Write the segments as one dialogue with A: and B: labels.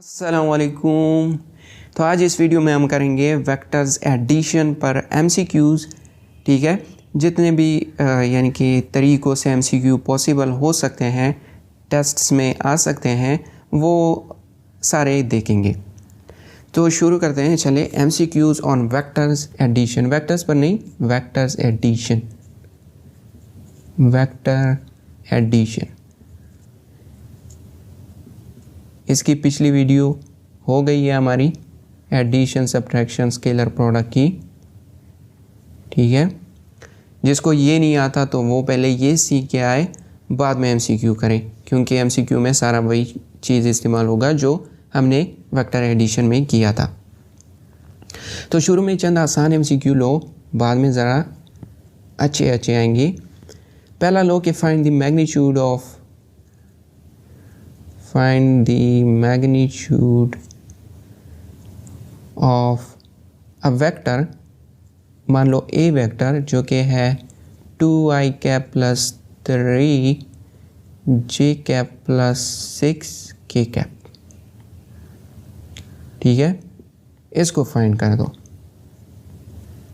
A: अस्सलामुअलैकुम। तो आज इस वीडियो में हम करेंगे वेक्टर्स एडिशन पर एमसीक्यूज़। ठीक है, जितने भी यानी कि तरीक़ों से एमसीक्यू पॉसिबल हो सकते हैं, टेस्ट्स में आ सकते हैं, वो सारे देखेंगे। तो शुरू करते हैं। चले MCQs on vectors addition. Vectors पर नहीं, वेक्टर्स एडिशन, वेक्टर एडिशन। इसकी पिछली वीडियो हो गई है हमारी एडिशन, सब्ट्रैक्शन, स्केलर प्रोडक्ट की। ठीक है, जिसको ये नहीं आता तो वो पहले ये सीख के आए, बाद में एमसीक्यू करें, क्योंकि एमसीक्यू में सारा वही चीज़ इस्तेमाल होगा जो हमने वेक्टर एडिशन में किया था। तो शुरू में चंद आसान एमसीक्यू लो, बाद में ज़रा अच्छे आएंगे। पहला लो कि find the magnitude of a vector. मान लो ए वेक्टर जो कि है 2i cap plus 3j cap plus 6k cap. ठीक है, इसको फाइंड कर दो।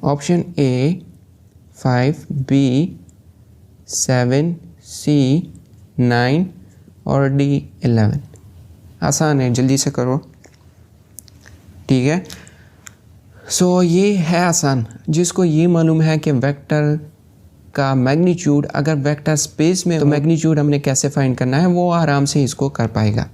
A: ऑप्शन ए 5, बी 7, सी 9 और डी 11। आसान है, जल्दी से करो। ठीक है, सो ये है आसान। जिसको ये मालूम है कि वेक्टर का मैग्नीट्यूड अगर वेक्टर स्पेस में तो मैग्नीट्यूड हमने कैसे फाइंड करना है, वो आराम से इसको कर पाएगा।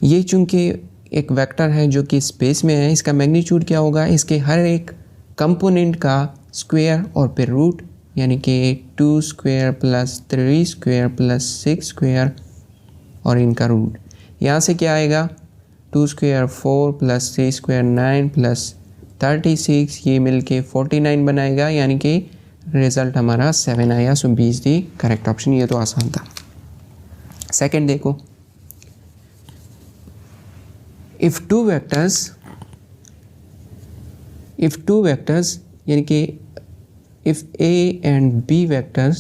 A: ये चूँकि एक वेक्टर है जो कि स्पेस में है, इसका मैग्नीट्यूड क्या होगा? इसके हर एक कंपोनेंट का स्क्वायर और फिर रूट, यानी कि 2 square plus 3 square plus 6 square और इनका रूट। यहाँ से क्या आएगा? 2 स्क्वायर 4 प्लस 3 स्क्वायर 9 प्लस 36, ये मिलके 49 बनाएगा, यानी कि रिज़ल्ट हमारा 7 आया। सो 20 दी करेक्ट ऑप्शन। ये तो आसान था। सेकंड देखो, इफ़ टू वेक्टर्स यानी कि if A and B vectors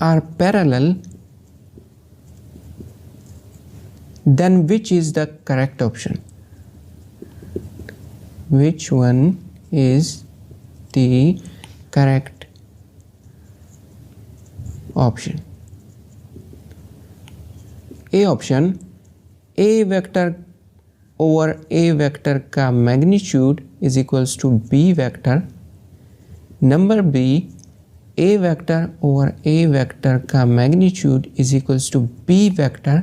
A: are parallel, then which is the correct option? Which one is the correct option? A option, A vector over A vector का magnitude is equals to B vector. Number B, A vector over A vector का magnitude is equals to B vector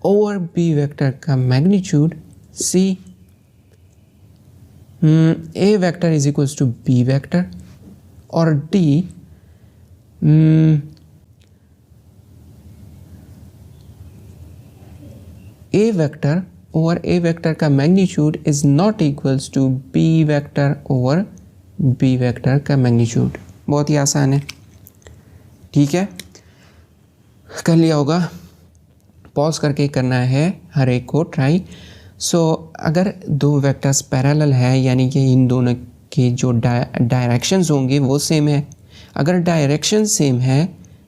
A: over B vector का magnitude C। A vector is equals to B vector और D A vector over A vector का magnitude is not equals to B vector over B vector का magnitude. बहुत ही आसान है। ठीक है, कर लिया होगा। पॉज करके करना है हर एक को ट्राई। सो अगर दो वेक्टर्स पैरेलल है, यानी कि इन दोनों के जो डायरेक्शंस होंगे वो सेम है। अगर डायरेक्शन सेम है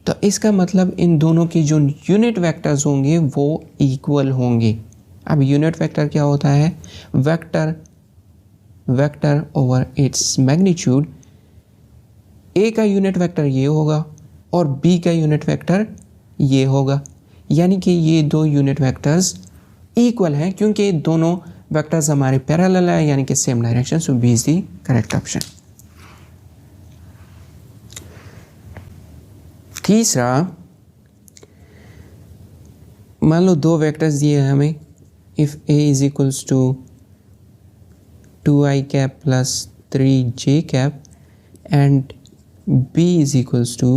A: तो इसका मतलब इन दोनों के जो यूनिट वेक्टर्स होंगे वो इक्वल होंगे। अब यूनिट वेक्टर क्या होता है? Vector over its magnitude. A का यूनिट वेक्टर ये होगा और बी का यूनिट वेक्टर ये होगा, यानी कि ये दो यूनिट वेक्टर्स इक्वल हैं, क्योंकि दोनों वेक्टर्स हमारे पैरेलल है, यानी कि same direction. So B is the correct option. तीसरा, मान लो दो वेक्टर्स दिए हैं हमें। if A is equals to 2i cap plus 3j cap and B is equals to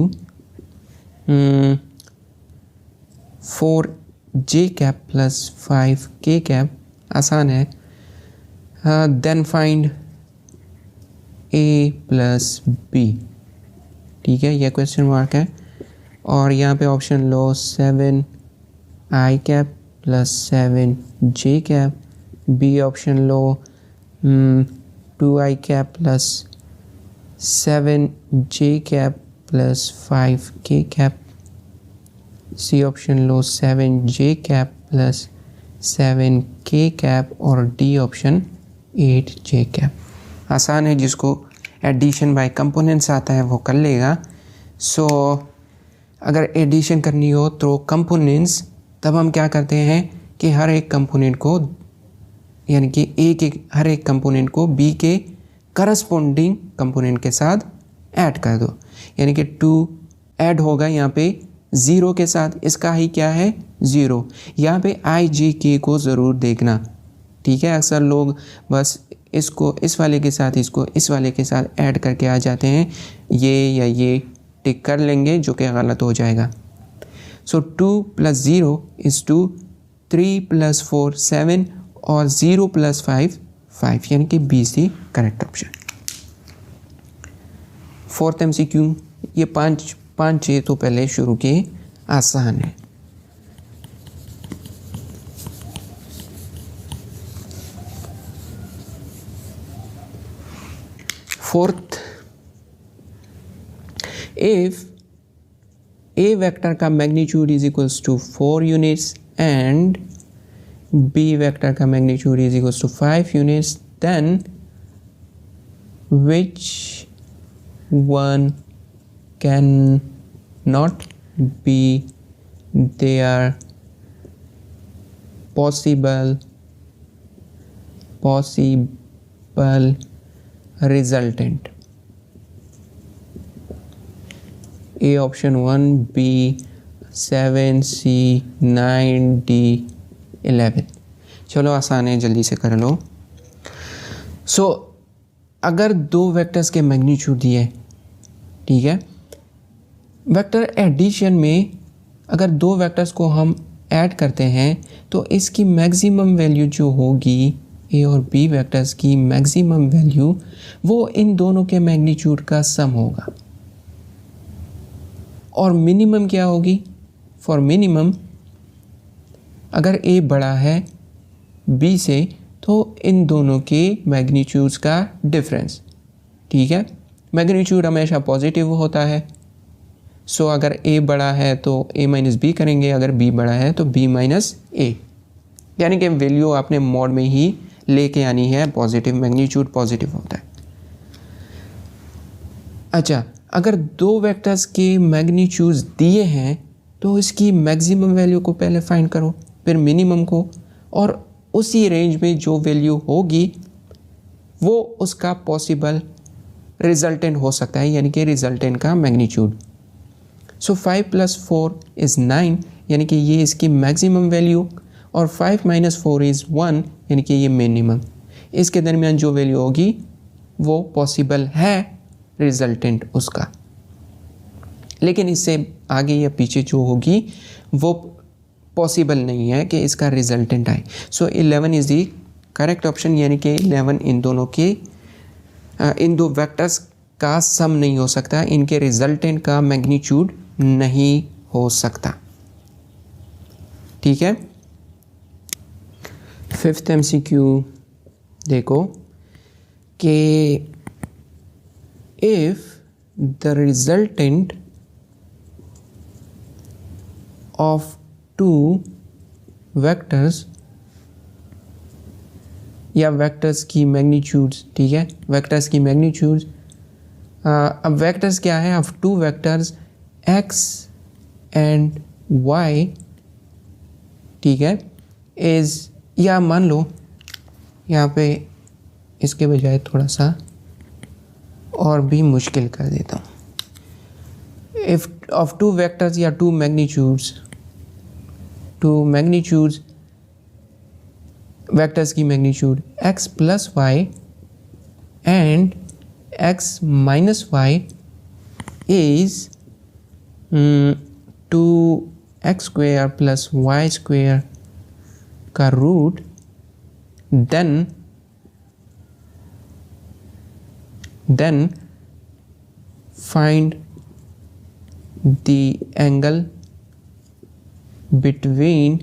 A: 4j cap plus 5k cap, आसान है। then find A plus B। ठीक है, यह क्वेश्चन मार्क है और यहाँ पे ऑप्शन लो 7i cap plus 7j cap. B option लो 2i cap plus 7j cap plus 5k cap. C option लो 7j cap plus 7k cap और डी ऑप्शन 8j कैप। आसान है, जिसको एडिशन बाय कंपोनेंट्स आता है वो कर लेगा। सो अगर एडिशन करनी हो तो कंपोनेंट्स, तब हम क्या करते हैं कि हर एक कंपोनेंट को, यानी कि हर एक कंपोनेंट को बी के करस्पॉन्डिंग कंपोनेंट के साथ ऐड कर दो। यानी कि 2 ऐड होगा यहाँ पे 0 के साथ, इसका ही क्या है 0। यहाँ पे आई जी के को ज़रूर देखना, ठीक है। अक्सर लोग बस इसको इस वाले के साथ, इसको इस वाले के साथ ऐड करके आ जाते हैं, ये या ये टिक कर लेंगे, जो कि गलत हो जाएगा। सो 2 + 0 इज़ 2, 3 + 4 7 और 0 + 5 5, यानी कि B C correct option. 4th MCQ, ये 5 तो पहले शुरू किए, आसान है। फोर्थ, इफ ए वेक्टर का magnitude is equals to 4 units and B vector का magnitude is equals to 5 units, then which one can not be their possible resultant? A option 1, B 7, C 9, D 11। चलो आसान है, जल्दी से कर लो। सो अगर 2 vectors के मैग्नीट्यूड दिए, ठीक है, वेक्टर एडिशन में अगर 2 वेक्टर्स को हम ऐड करते हैं तो इसकी मैक्सिमम वैल्यू जो होगी, ए और बी वेक्टर्स की मैक्सिमम वैल्यू, वो इन दोनों के मैग्नीट्यूड का सम होगा। और मिनिमम क्या होगी? फॉर मिनिमम, अगर ए बड़ा है बी से तो इन दोनों के मैग्नीट्यूड्स का डिफरेंस, ठीक है, मैग्नीट्यूड हमेशा पॉजिटिव होता है। सो अगर ए बड़ा है तो a - b करेंगे, अगर b बड़ा है तो b - a, यानी कि वैल्यू आपने मॉड में ही लेके आनी है, पॉजिटिव, मैग्नीट्यूड पॉजिटिव होता है। अच्छा, अगर 2 वेक्टर्स के मैग्नीट्यूड्स दिए हैं तो इसकी मैक्सिमम वैल्यू को पहले फाइंड करो, फिर मिनिमम को, और उसी रेंज में जो वैल्यू होगी वो उसका पॉसिबल रिजल्टेंट हो सकता है, यानी कि रिजल्टेंट का मैग्नीट्यूड। सो 5 + 4 इज़ 9, यानी कि ये इसकी मैक्सिमम वैल्यू, और 5 - 4 इज़ 1, यानी कि ये मिनिमम। इसके दरमियान जो वैल्यू होगी वो पॉसिबल है रिजल्टेंट उसका, लेकिन इससे आगे या पीछे जो होगी वो पॉसिबल नहीं है कि इसका रिजल्टेंट आए। सो 11 इज़ दी करेक्ट ऑप्शन, यानी कि 11 इन दोनों के इन 2 वेक्टर्स का सम नहीं हो सकता, इनके रिजल्टेंट का मैग्नीट्यूड नहीं हो सकता, ठीक है। 5th MCQ देखो कि if the resultant of 2 vectors या वेक्टर्स की मैग्नीट्यूड्स, ठीक है, वेक्टर्स की मैग्नीट्यूड्स, अब वेक्टर्स क्या है, अब 2 वेक्टर्स x एंड y, ठीक है, इज़, या मान लो यहाँ पे इसके बजाय थोड़ा सा और भी मुश्किल कर देता हूँ। इफ ऑफ 2 वेक्टर्स या 2 मैग्नीट्यूड्स, 2 मैग्नीट्यूड्स, वेक्टर्स की magnitude x + y and x - y is 2x² + y² का root, then find the angle between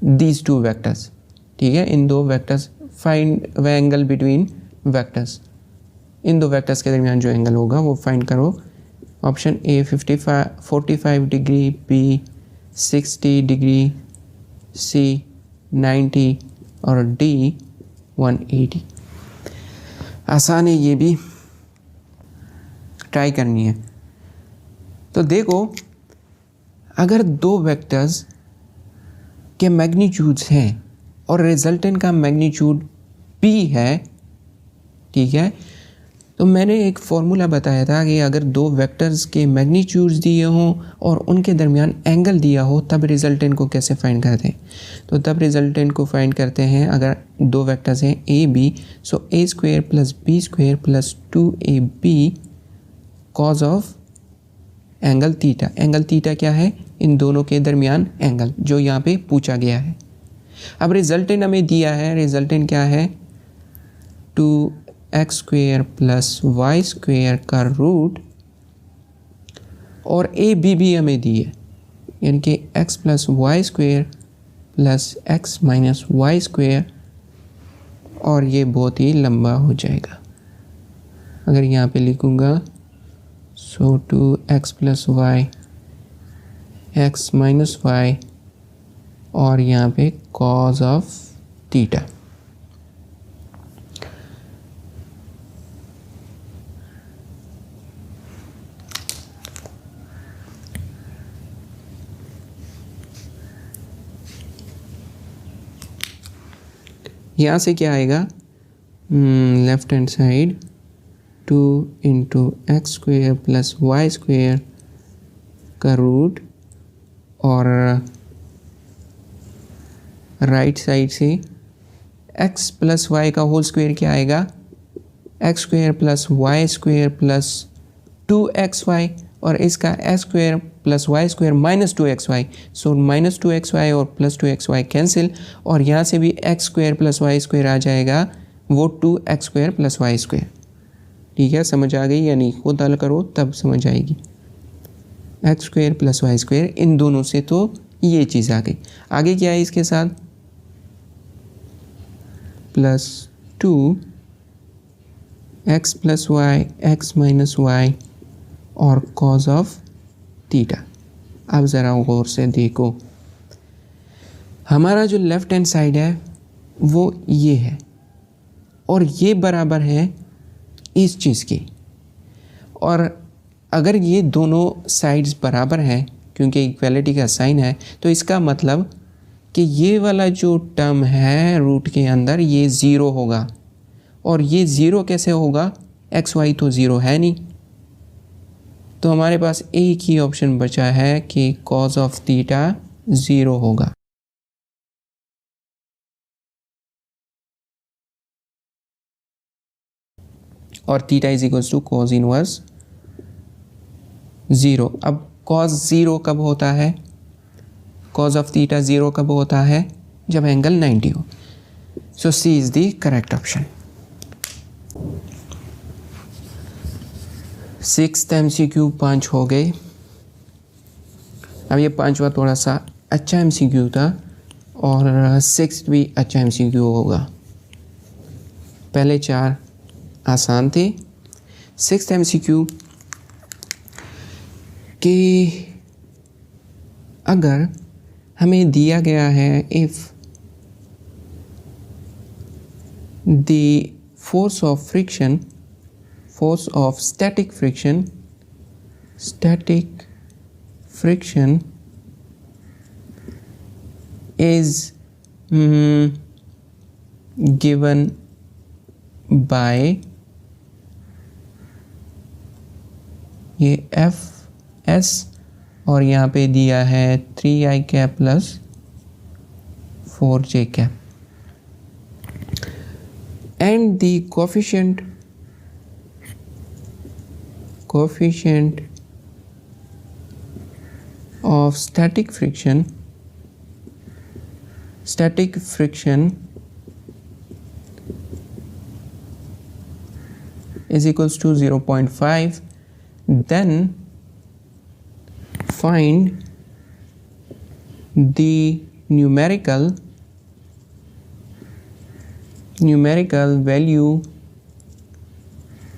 A: these 2 vectors, ठीक है, इन 2 vectors, find the angle between vectors, इन 2 वेक्टर्स के दरमियान जो एंगल होगा वो फाइंड करो। Option A 45 degree, B 60 degree, C 90 और डी 180। आसान है, ये भी ट्राई करनी है। तो देखो, अगर दो वेक्टर्स के मैग्नीट्यूड्स हैं और रिजल्टेंट का मैग्नीट्यूड p है, ठीक है, तो मैंने एक फॉर्मूला बताया था कि अगर दो वेक्टर्स के मैग्नीट्यूड्स दिए हों और उनके दरमियान एंगल दिया हो तब रिजल्टेंट को कैसे फाइंड करते हैं। तो तब रिजल्टेंट को फाइंड करते हैं, अगर दो वेक्टर्स हैं a b, so a square plus b square plus 2ab cause of angle theta. Angle theta क्या है? इन दोनों के दरमियान एंगल, जो यहाँ पे पूछा गया है। अब रिजल्टेंट हमें दिया है, रिजल्टेंट क्या है? 2x square plus Y square का रूट और ए बी भी हमें दी है, यानी कि x plus Y square plus X minus Y square, और ये बहुत ही लंबा हो जाएगा। अगर यहाँ पे लिखूँगा, so 2x plus Y X minus Y और यहाँ पे कॉज ऑफ थीटा। यहाँ से क्या आएगा? Left hand side 2 into x square plus y square का रूट, और राइट साइड से x प्लस वाई का होल स्क्वायर क्या आएगा? X square plus Y square plus 2xy, और इसका x square plus Y square minus 2xy, so minus 2xy और plus 2xy cancel, और यहाँ से भी x square plus Y square आ जाएगा, वो 2x square plus Y square. ठीक है, समझ आ गई? यानी खुद हल करो तब समझ आएगी। X square plus Y square, इन दोनों से तो ये चीज़ आ गई। आगे क्या है इसके साथ? Plus 2x plus Y X minus Y और कॉज ऑफ थीटा। अब ज़रा गौर से देखो, हमारा जो लेफ्ट हैंड साइड है वो ये है और ये बराबर है इस चीज़ की, और अगर ये दोनों साइड्स बराबर हैं, क्योंकि इक्वालिटी का साइन है, तो इसका मतलब कि ये वाला जो टर्म है रूट के अंदर ये ज़ीरो होगा, और ये ज़ीरो कैसे होगा? एक्स वाई तो ज़ीरो है नहीं, तो हमारे पास एक ही ऑप्शन बचा है कि कॉज ऑफ थीटा ज़ीरो होगा। और theta is equals to cos inverse zero. अब कॉज ज़ीरो कब होता है? कॉज ऑफ थीटा ज़ीरो कब होता है? जब एंगल 90 हो। So C is the correct option. 6th MCQ 5 हो गए। अब ये 5वां थोड़ा सा अच्छा MCQ था और 6th भी अच्छा MCQ होगा। पहले 4 आसान थे। 6th MCQ कि अगर हमें दिया गया है if the force of static friction is given by ये Fs और यहाँ पे दिया है 3i cap plus 4j cap, and the coefficient of static friction is equals to 0.5, then find the numerical value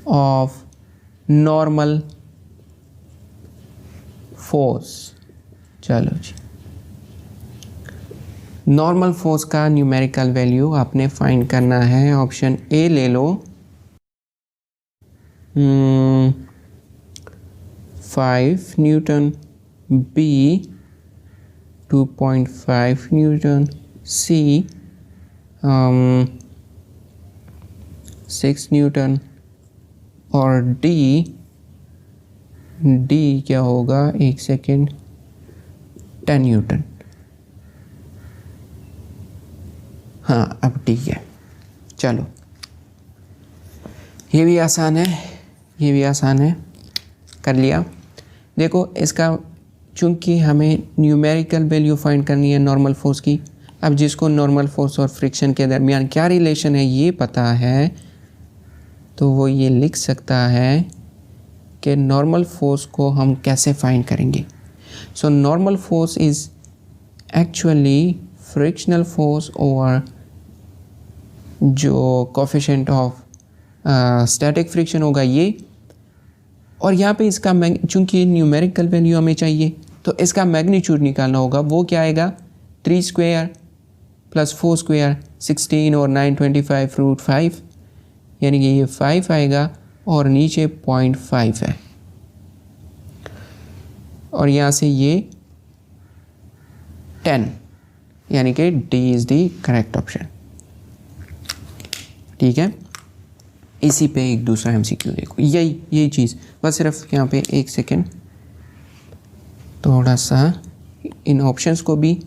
A: of normal force. चलो जी, normal force का numerical value आपने find करना है। ऑप्शन ए ले लो, 5 न्यूटन, बी 2.5 न्यूटन, सी 6 Newton और D क्या होगा, एक सेकेंड, 10 न्यूटन। हाँ अब ठीक है, चलो ये भी आसान है, ये भी आसान है, कर लिया। देखो इसका, चूंकि हमें न्यूमेरिकल वैल्यू फाइंड करनी है नॉर्मल फोर्स की, अब जिसको नॉर्मल फोर्स और फ्रिक्शन के दरमियान क्या रिलेशन है ये पता है, तो वो ये लिख सकता है कि नॉर्मल फोर्स को हम कैसे फाइंड करेंगे। So normal force is actually fictional force over जो कोफिशिएंट ऑफ स्टैटिक फ्रिक्शन होगा ये, और यहाँ पे इसका चूँकि न्यूमेरिकल वैल्यू हमें चाहिए तो इसका मैग्नीट्यूड निकालना होगा। वो क्या आएगा, 3 स्क्वायर प्लस 4 स्क्वायर 16 और 9 25√5, यानी कि ये 5 आएगा और नीचे 0.5 है, और यहाँ से ये 10, यानी कि D is the correct option. ठीक है, इसी पे एक दूसरा एमसीक्यू देखो, यही चीज़, बस सिर्फ यहाँ पे एक सेकेंड, थोड़ा सा इन ऑप्शंस को भी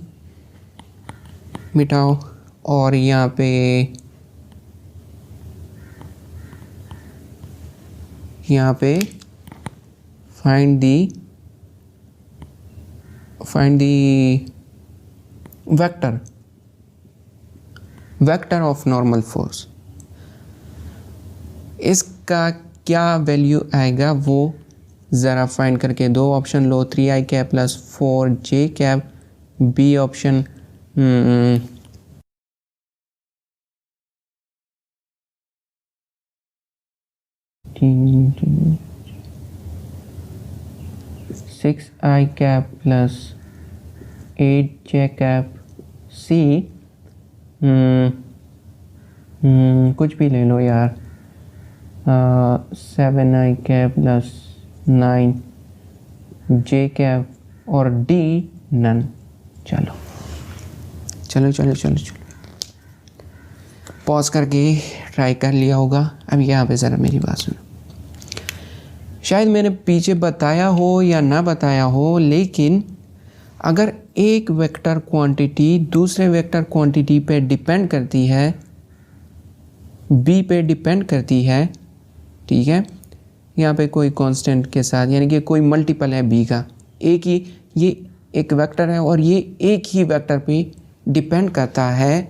A: मिटाओ और यहाँ पे find the vector of normal force. इसका क्या वैल्यू आएगा वो ज़रा फाइंड करके दो। ऑप्शन लो, 3i cap plus 4j cap, B option 6i cap plus 8j cap, C कुछ भी ले लो यार, 7i cap plus 9j cap और डी नन। चलो पॉज करके ट्राई कर लिया होगा। अब यहाँ पे ज़रा मेरी बात सुनो, शायद मैंने पीछे बताया हो या ना बताया हो, लेकिन अगर एक वेक्टर क्वांटिटी दूसरे वेक्टर क्वांटिटी पे डिपेंड करती है, बी पे डिपेंड करती है, ठीक है, यहाँ पे कोई कांस्टेंट के साथ, यानी कि कोई मल्टीपल है बी का, एक ही, ये एक वेक्टर है और ये एक ही वेक्टर पे डिपेंड करता है,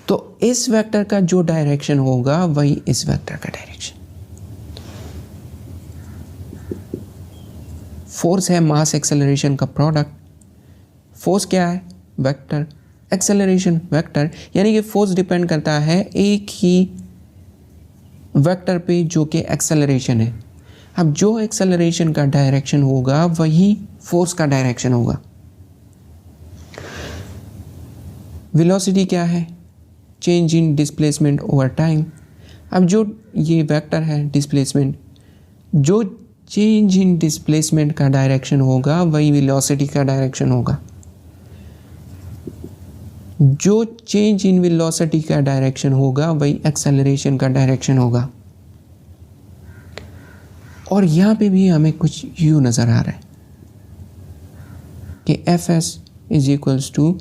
A: तो इस वेक्टर का जो डायरेक्शन होगा वही इस वेक्टर का डायरेक्शन। फोर्स है मास एक्सेलरेशन का प्रोडक्ट। फोर्स क्या है, वेक्टर, एक्सेलरेशन वेक्टर, यानी कि फोर्स डिपेंड करता है एक ही वेक्टर पे जो कि एक्सेलरेशन है। अब जो एक्सेलरेशन का डायरेक्शन होगा वही फोर्स का डायरेक्शन होगा। वेलोसिटी क्या है, change in displacement over time. अब जो ये वेक्टर है डिस्प्लेसमेंट, जो चेंज इन डिस्प्लेसमेंट का डायरेक्शन होगा वही वेलोसिटी का डायरेक्शन होगा। जो चेंज इन वेलोसिटी का डायरेक्शन होगा वही एक्सेलरेशन का डायरेक्शन होगा। और यहाँ पे भी हमें कुछ यूँ नज़र आ रहा है कि Fs इज इक्वल्स टू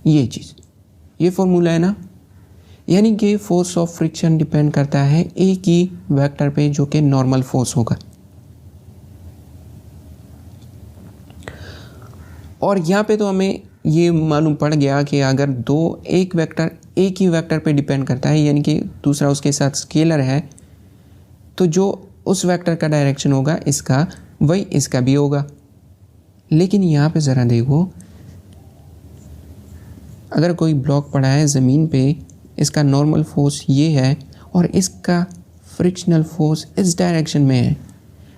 A: ये चीज़, ये फॉर्मूला है ना, यानी कि फोर्स ऑफ फ्रिक्शन डिपेंड करता है एक ही वेक्टर पे जो कि नॉर्मल फोर्स होगा। और यहाँ पे तो हमें ये मालूम पड़ गया कि अगर एक वेक्टर एक ही वेक्टर पे डिपेंड करता है, यानी कि दूसरा उसके साथ स्केलर है, तो जो उस वेक्टर का डायरेक्शन होगा इसका, वही इसका भी होगा। लेकिन यहाँ पे ज़रा देखो, अगर कोई ब्लॉक पड़ा है ज़मीन पे, इसका नॉर्मल फोर्स ये है और इसका फ्रिक्शनल फोर्स इस डायरेक्शन में है,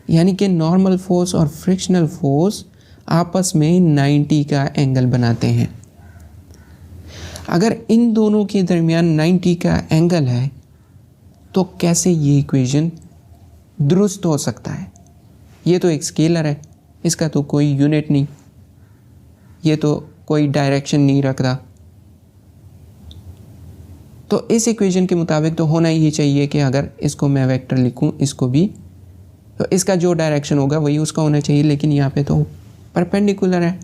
A: यानी कि नॉर्मल फोर्स और फ्रिक्शनल फोर्स आपस में 90 का एंगल बनाते हैं। अगर इन दोनों के दरमियान 90 का एंगल है तो कैसे ये इक्वेशन दुरुस्त हो सकता है? ये तो एक स्केलर है, इसका तो कोई यूनिट नहीं, ये तो कोई डायरेक्शन नहीं रखता। तो इस इक्वेशन के मुताबिक तो होना ही चाहिए कि अगर इसको मैं वेक्टर लिखूं, इसको भी, तो इसका जो डायरेक्शन होगा वही उसका होना चाहिए, लेकिन यहाँ पे तो परपेंडिकुलर है।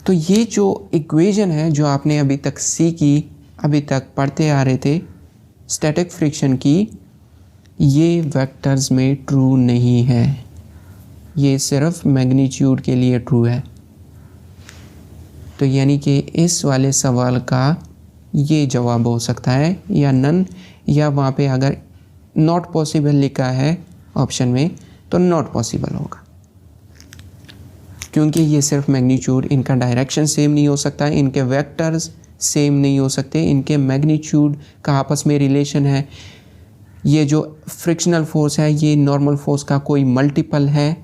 A: तो ये जो इक्वेशन है जो आपने अभी तक सीखी, अभी तक पढ़ते आ रहे थे स्टैटिक फ्रिक्शन की, ये वेक्टर्स में ट्रू नहीं है, ये सिर्फ मैग्नीट्यूड के लिए ट्रू है। तो यानी कि इस वाले सवाल का ये जवाब हो सकता है या नन, या वहाँ पे अगर नॉट पॉसिबल लिखा है ऑप्शन में तो नॉट पॉसिबल होगा, क्योंकि ये सिर्फ मैग्नीट्यूड, इनका डायरेक्शन सेम नहीं हो सकता, इनके वेक्टर्स सेम नहीं हो सकते, इनके मैग्नीट्यूड का आपस में रिलेशन है। ये जो फ्रिक्शनल फोर्स है ये नॉर्मल फोर्स का कोई मल्टीपल है,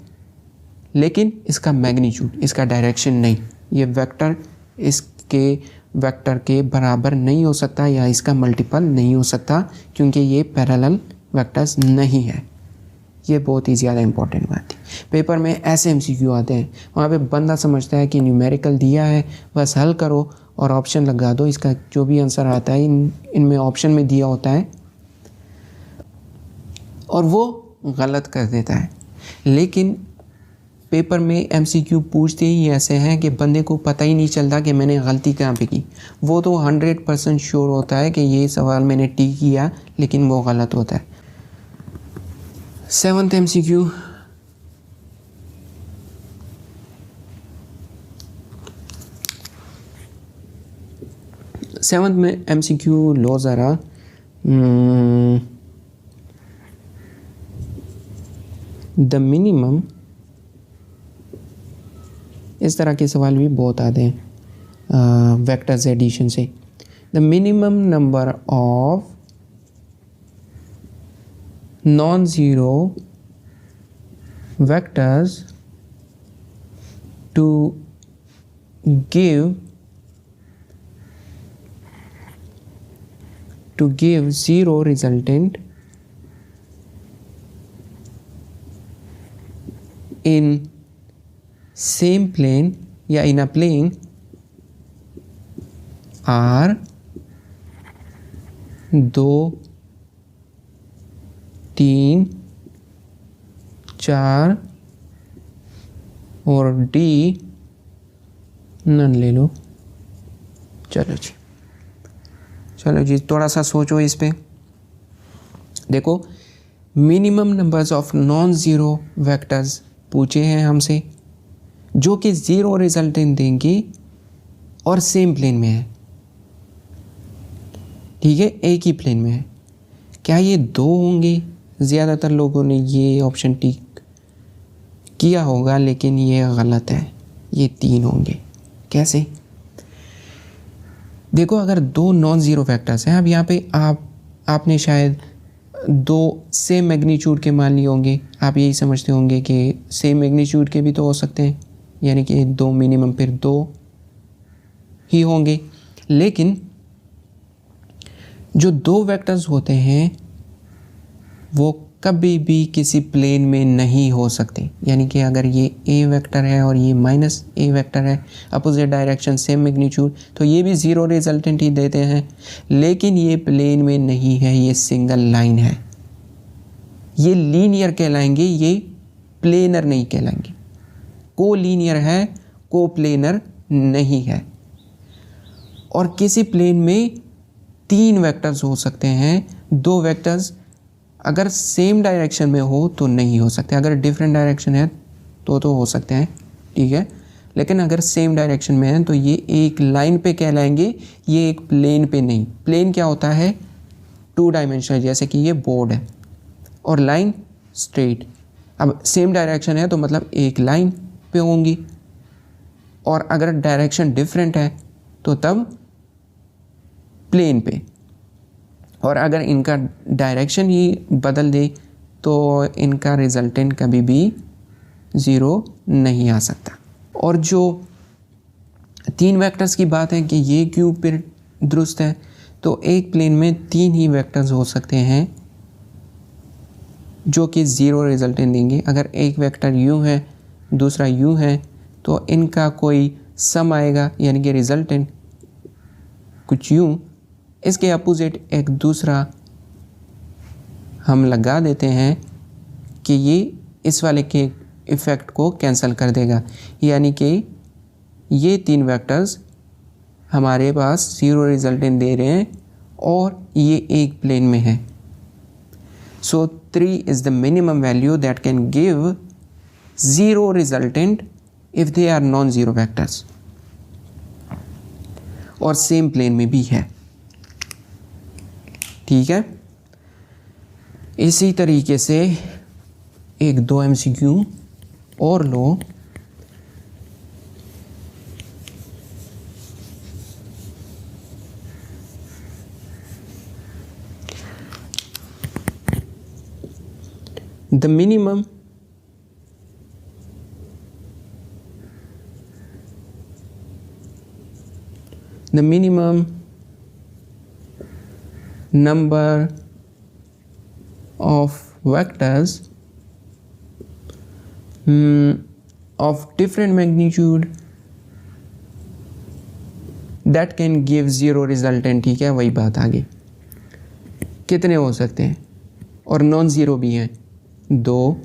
A: लेकिन इसका मैग्नीट्यूड, इसका डायरेक्शन नहीं। ये वेक्टर इसके वेक्टर के बराबर नहीं हो सकता या इसका मल्टीपल नहीं हो सकता, क्योंकि ये पैरेलल वेक्टर्स नहीं है। ये बहुत ही ज़्यादा इंपॉर्टेंट बात है। पेपर में ऐसे MCQ आते हैं, वहाँ पे बंदा समझता है कि न्यूमेरिकल दिया है बस हल करो और ऑप्शन लगा दो, इसका जो भी आंसर आता है इनमें ऑप्शन में दिया होता है, और वो गलत कर देता है। लेकिन पेपर में MCQ पूछते ही ऐसे हैं कि बंदे को पता ही नहीं चलता कि मैंने गलती कहाँ पे की। वो तो 100% श्योर होता है कि ये सवाल मैंने ठीक किया, लेकिन वो गलत होता है। 7th MCQ, में MCQ लो ज़रा, द मिनिमम, इस तरह के सवाल भी बहुत आते हैं वेक्टर्स एडिशन से। The minimum number of non zero vectors to give zero resultant in same plane या in a plane are 2, 3, 4 और D नन ले लो। चलो जी थोड़ा सा सोचो इस पे। देखो minimum numbers of non zero vectors पूछे हैं हमसे, जो कि ज़ीरो रिजल्टेंट देंगे और सेम प्लेन में है, ठीक है, एक ही प्लेन में है। क्या ये 2 होंगे? ज़्यादातर लोगों ने ये ऑप्शन टिक किया होगा, लेकिन ये गलत है, ये 3 होंगे। कैसे? देखो अगर 2 नॉन ज़ीरो फैक्टर्स हैं, अब यहाँ पे आपने शायद 2 सेम मैग्नीट्यूड के मान लिए होंगे, आप यही समझते होंगे कि सेम मैग्नीट्यूड के भी तो हो सकते हैं, यानी कि 2 मिनिमम फिर 2 ही होंगे। लेकिन जो 2 वेक्टर्स होते हैं वो कभी भी किसी प्लेन में नहीं हो सकते, यानी कि अगर ये ए वेक्टर है और ये माइनस ए वेक्टर है, अपोजिट डायरेक्शन सेम मैग्नीट्यूड, तो ये भी ज़ीरो रिजल्टेंट ही देते हैं, लेकिन ये प्लेन में नहीं है, ये सिंगल लाइन है। ये लीनियर कहलाएंगे, ये प्लेनर नहीं कहलाएंगे। को लीनियर है, को प्लेनर नहीं है। और किसी प्लेन में 3 वेक्टर्स हो सकते हैं, 2 वेक्टर्स अगर सेम डायरेक्शन में हो तो नहीं हो सकते, अगर डिफरेंट डायरेक्शन है तो हो सकते हैं, ठीक है, लेकिन अगर सेम डायरेक्शन में है तो ये एक लाइन पे कहलाएंगे, ये एक प्लेन पे नहीं। प्लेन क्या होता है? 2 डायमेंशनल, जैसे कि ये बोर्ड है, और लाइन स्ट्रेट। अब सेम डायरेक्शन है तो मतलब एक लाइन पे होंगी, और अगर डायरेक्शन डिफरेंट है तो तब प्लेन पे। और अगर इनका डायरेक्शन ही बदल दे तो इनका रिजल्टेंट कभी भी 0 नहीं आ सकता। और जो 3 वेक्टर्स की बात है कि ये क्यों फिर दुरुस्त है, तो एक प्लेन में 3 ही वेक्टर्स हो सकते हैं जो कि 0 रिजल्टेंट देंगे। अगर एक वेक्टर u है, दूसरा u है, तो इनका कोई सम आएगा, यानी कि रिजल्टेंट कुछ u। इसके अपोजिट एक दूसरा हम लगा देते हैं कि ये इस वाले के इफ़ेक्ट को कैंसिल कर देगा, यानी कि ये 3 वेक्टर्स हमारे पास 0 रिजल्टेंट दे रहे हैं और ये एक प्लेन में है। So 3 is the minimum value that can give 0 resultant if they are non zero vectors, और सेम प्लेन में भी है। ठीक है, इसी तरीके से एक 2 MCQ और लो। The minimum number of vectors of different magnitude that can give 0 resultant। ठीक है, वही बात आगे कितने हो सकते हैं, और नॉन ज़ीरो भी हैं, 2,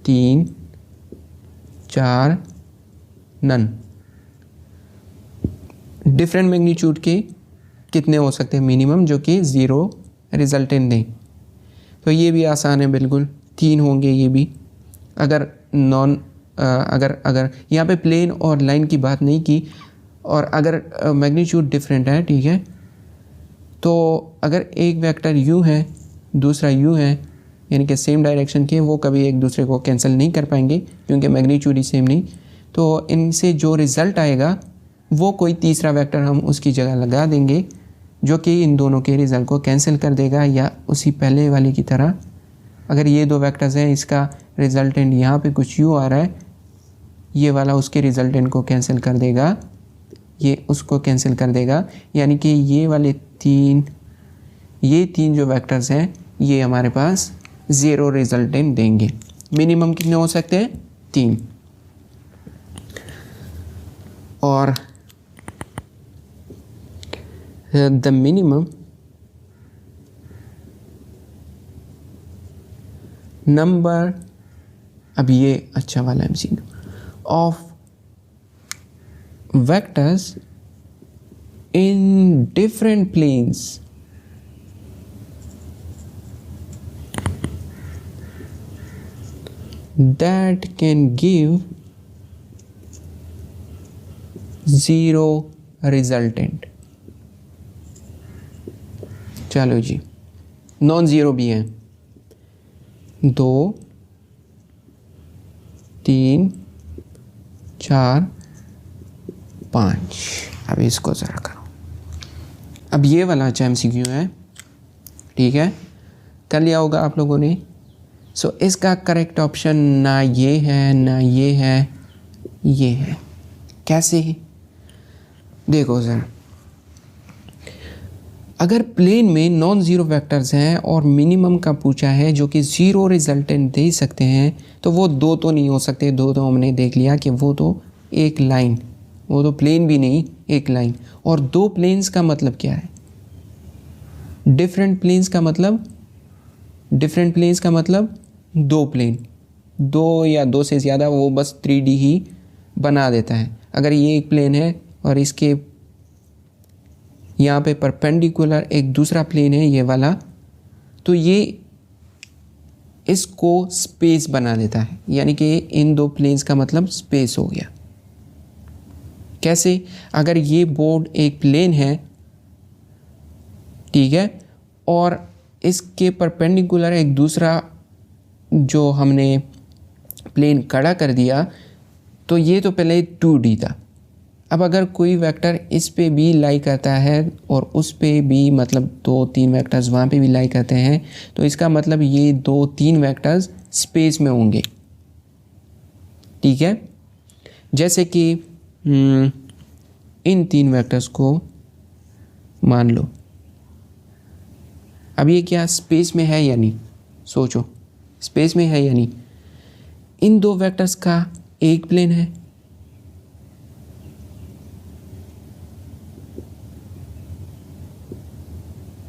A: 3, 4, नन। डिफरेंट मैग्नीट्यूड के कितने हो सकते हैं मिनिमम जो कि 0 रिजल्टेंट दें, तो ये भी आसान है बिल्कुल, 3 होंगे ये भी। अगर अगर यहाँ पे प्लेन और लाइन की बात नहीं की, और अगर मैग्नीट्यूड डिफरेंट है, ठीक है, तो अगर एक वेक्टर u है, दूसरा u है, यानी कि सेम डायरेक्शन के, वो कभी एक दूसरे को कैंसिल नहीं कर पाएंगे क्योंकि मैग्नीट्यूड ही सेम नहीं। तो इनसे जो रिज़ल्ट आएगा वो कोई तीसरा वेक्टर हम उसकी जगह लगा देंगे जो कि इन दोनों के रिज़ल्ट को कैंसिल कर देगा, या उसी पहले वाले की तरह अगर ये 2 वेक्टर्स हैं, इसका रिज़ल्टेंट यहाँ पे कुछ u आ रहा है, ये वाला उसके रिज़ल्टेंट को कैंसिल कर देगा, ये उसको कैंसिल कर देगा, यानी कि ये वाले 3 जो वेक्टर्स हैं ये हमारे पास 0 रिजल्टेंट देंगे। मिनिमम कितने हो सकते हैं, 3। और द मिनिमम नंबर, अब ये अच्छा वाला MCQ, of vectors in different planes that can give 0 resultant। चलो जी, नॉन ज़ीरो भी हैं, 2, 3, 4, 5। अब इसको ज़रा करो। अब ये वाला अच्छा MCQ है, ठीक है, कर लिया होगा आप लोगों ने। सो इसका करेक्ट ऑप्शन ना ये है, ना ये है, ये है। कैसे? देखो सर, अगर प्लेन में नॉन ज़ीरो वेक्टर्स हैं और मिनिमम का पूछा है जो कि 0 रिजल्टेंट दे सकते हैं, तो वो 2 तो नहीं हो सकते। 2 तो हमने देख लिया कि वो तो एक लाइन, वो तो प्लेन भी नहीं, एक लाइन। और 2 प्लेन्स का मतलब क्या है? डिफरेंट प्लेन्स का मतलब 2 प्लेन, 2 या 2 से ज़्यादा, वो बस 3D ही बना देता है। अगर ये एक प्लेन है और इसके यहाँ पे परपेंडिकुलर एक दूसरा प्लेन है, ये वाला, तो ये इसको स्पेस बना देता है, यानी कि इन 2 प्लेन्स का मतलब स्पेस हो गया। कैसे? अगर ये बोर्ड एक प्लेन है, ठीक है, और इसके परपेंडिकुलर एक दूसरा जो हमने प्लेन खड़ा कर दिया, तो ये तो पहले 2D था, अब अगर कोई वेक्टर इस पे भी लाई करता है और उस पे भी, मतलब 2-3 वेक्टर्स वहाँ पे भी लाई करते हैं, तो इसका मतलब ये 2-3 वेक्टर्स स्पेस में होंगे। ठीक है, जैसे कि इन 3 वेक्टर्स को मान लो। अब ये क्या स्पेस में है या नहीं, सोचो, स्पेस में है या नहीं। इन 2 वेक्टर्स का एक प्लेन है,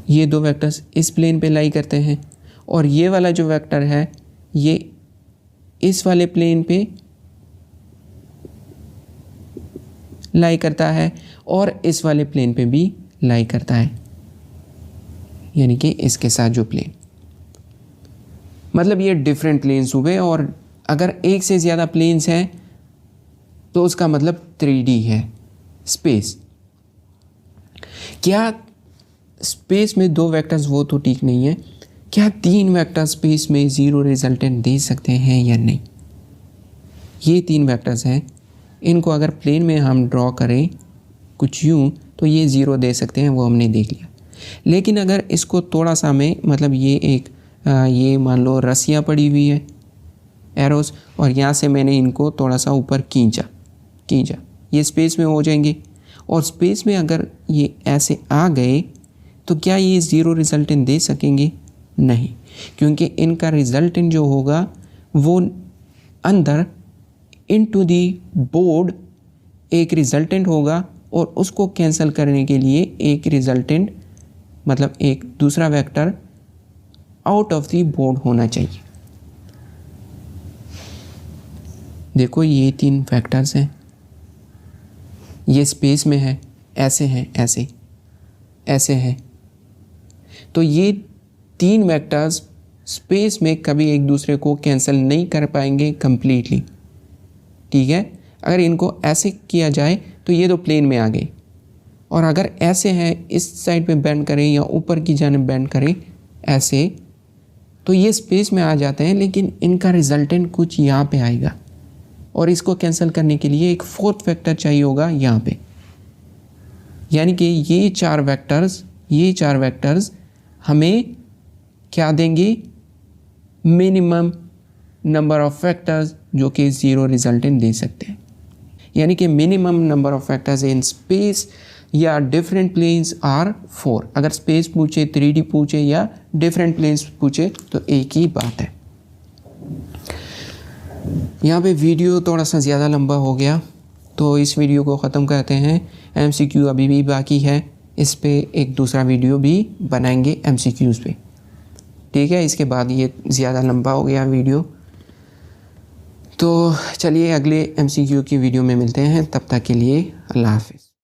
A: ये 2 वेक्टर्स इस प्लेन पे लाई करते हैं, और ये वाला जो वेक्टर है ये इस वाले प्लेन पे लाई करता है और इस वाले प्लेन पे भी लाई करता है, यानी कि इसके साथ जो प्लेन, मतलब ये डिफरेंट प्लेन्स हुए। और अगर एक से ज़्यादा प्लेन्स हैं तो उसका मतलब 3D है स्पेस। क्या स्पेस में 2 वेक्टर्स वो तो ठीक नहीं है, क्या 3 वेक्टर स्पेस में 0 रिजल्टेंट दे सकते हैं या नहीं। ये 3 वेक्टर्स हैं, इनको अगर प्लेन में हम ड्रॉ करें कुछ यूँ तो ये 0 दे सकते हैं, वो हमने देख लिया। लेकिन अगर इसको थोड़ा सा में, मतलब ये एक ये मान लो रस्सियाँ पड़ी हुई है एरोस, और यहाँ से मैंने इनको थोड़ा सा ऊपर खींचा, ये स्पेस में हो जाएंगे। और स्पेस में अगर ये ऐसे आ गए तो क्या ये 0 रिजल्टेंट दे सकेंगे? नहीं, क्योंकि इनका रिजल्टेंट जो होगा वो अंदर इनटू दी बोर्ड एक रिजल्टेंट होगा, और उसको कैंसिल करने के लिए एक रिजल्टेंट, मतलब एक दूसरा vector out of the board होना चाहिए। देखो ये 3 वेक्टर्स हैं, ये स्पेस में है, ऐसे हैं, ऐसे हैं, तो ये 3 वेक्टर्स स्पेस में कभी एक दूसरे को कैंसिल नहीं कर पाएंगे कंप्लीटली। ठीक है, अगर इनको ऐसे किया जाए तो ये तो प्लेन में आ गए, और अगर ऐसे हैं, इस साइड पे बेंड करें या ऊपर की जानिब बेंड करें ऐसे, तो ये स्पेस में आ जाते हैं, लेकिन इनका रिजल्टेंट कुछ यहाँ पे आएगा, और इसको कैंसिल करने के लिए एक 4th वेक्टर चाहिए होगा यहाँ पे। यानी कि ये 4 वेक्टर्स हमें क्या देंगे? मिनिमम नंबर ऑफ वेक्टर्स जो कि 0 रिजल्टेंट दे सकते हैं। यानी कि minimum number of vectors in space या डिफरेंट प्लेन्स आर 4। अगर स्पेस पूछे, 3D पूछे या डिफरेंट प्लेन्स पूछे तो एक ही बात है। यहाँ पे वीडियो थोड़ा सा ज़्यादा लंबा हो गया, तो इस वीडियो को ख़त्म करते हैं। MCQ अभी भी बाकी है, इस पे एक दूसरा वीडियो भी बनाएंगे MCQs पे। ठीक है, इसके बाद ये ज़्यादा लंबा हो गया वीडियो, तो चलिए अगले MCQ की वीडियो में मिलते हैं। तब तक के लिए अल्लाह हाफ़िज़।